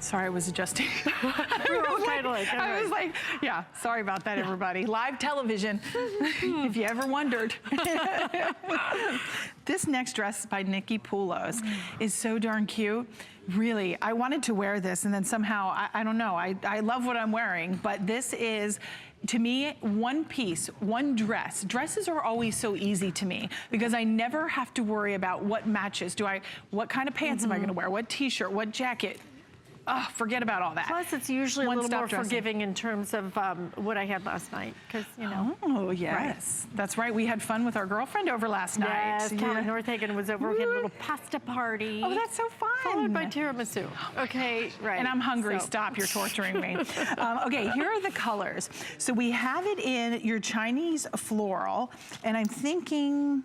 Sorry, I was adjusting. We were all kind of like, I was like, yeah, sorry about that, everybody. Live television, if you ever wondered. This next dress by Nikki Poulos is so darn cute. Really, I wanted to wear this, and then somehow, I don't know, I love what I'm wearing, but this is, to me, one piece, one dress. Dresses are always so easy to me because I never have to worry about what matches. What kind of pants am I gonna wear? What t-shirt, what jacket? Oh, forget about all that. Plus, it's usually a little more forgiving in terms of what I had last night, because, you know. Oh, yes. Right. That's right. We had fun with our girlfriend over last night. Yes, Calvin Northagen was over. We had a little pasta party. Oh, that's so fun. Followed by tiramisu. Okay, right. And I'm hungry. So. Stop. You're torturing me. Okay, here are the colors. So we have it in your Chinese floral, and I'm thinking...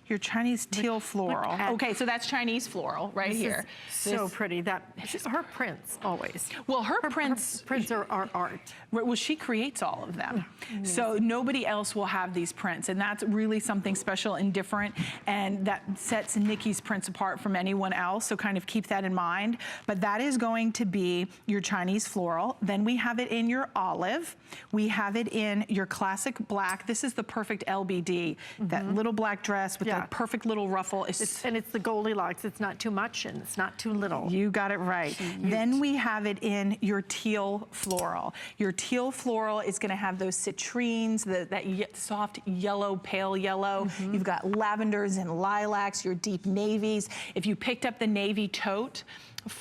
Your Chinese teal floral. Okay, so that's Chinese floral right here. So pretty. Her prints always. Well, her prints are art. Well, she creates all of them. So nobody else will have these prints, and that's really something special and different, and that sets Nikki's prints apart from anyone else, so kind of keep that in mind. But that is going to be your Chinese floral. Then we have it in your olive. We have it in your classic black. This is the perfect LBD, that little black dress with that perfect little ruffle. And it's the Goldilocks. It's not too much and it's not too little. You got it right. Then we have it in your teal floral. Your teal floral is gonna have those citrines, that soft yellow, pale yellow. You've got lavenders and lilacs, your deep navies. If you picked up the navy tote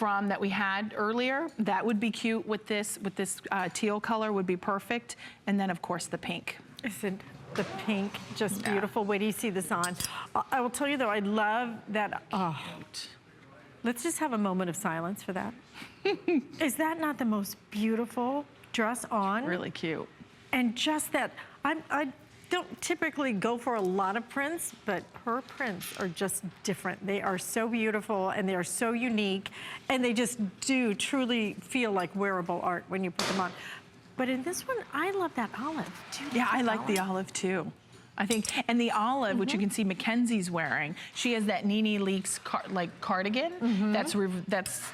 that we had earlier, that would be cute with this teal color would be perfect. And then of course the pink. Isn't the pink just beautiful? Wait till you see this on. I will tell you though, I love that. Let's just have a moment of silence for that. Is that not the most beautiful dress on? Really cute. And just that, I don't typically go for a lot of prints, but her prints are just different. They are so beautiful and they are so unique, and they just do truly feel like wearable art when you put them on. But in this one, I love that olive. Yeah, I like the olive too. I think, and the olive, which you can see Mackenzie's wearing, she has that Nene Leakes cardigan. That's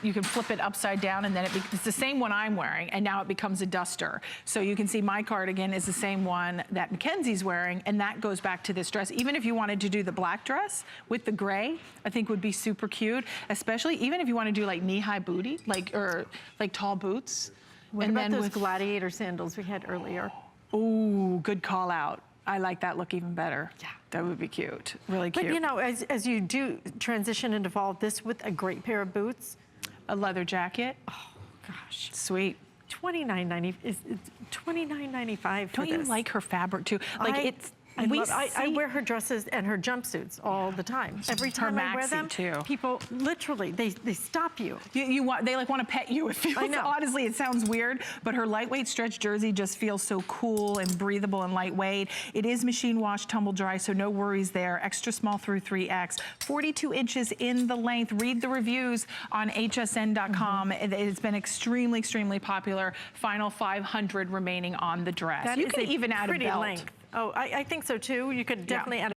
you can flip it upside down, and then it's the same one I'm wearing, and now it becomes a duster. So you can see my cardigan is the same one that Mackenzie's wearing, and that goes back to this dress. Even if you wanted to do the black dress with the gray, I think would be super cute. Especially even if you want to do like knee-high booty, or tall boots. What about those gladiator sandals we had earlier? Ooh, good call out. I like that look even better. Yeah. That would be cute, really cute. But you know, as you do transition and evolve this with a great pair of boots. A leather jacket. Oh, gosh. Sweet. $29.95 Don't you like her fabric too? Like I wear her dresses and her jumpsuits all the time. Every time I wear them, people literally, they stop you. They like want to pet you. It feels, honestly, it sounds weird, but her lightweight stretch jersey just feels so cool and breathable and lightweight. It is machine wash, tumble dry, so no worries there. Extra small through 3X. 42 inches in the length. Read the reviews on hsn.com. It's been extremely, extremely popular. Final 500 remaining on the dress. You can even add a belt. Length. Oh, I think so too. You could definitely add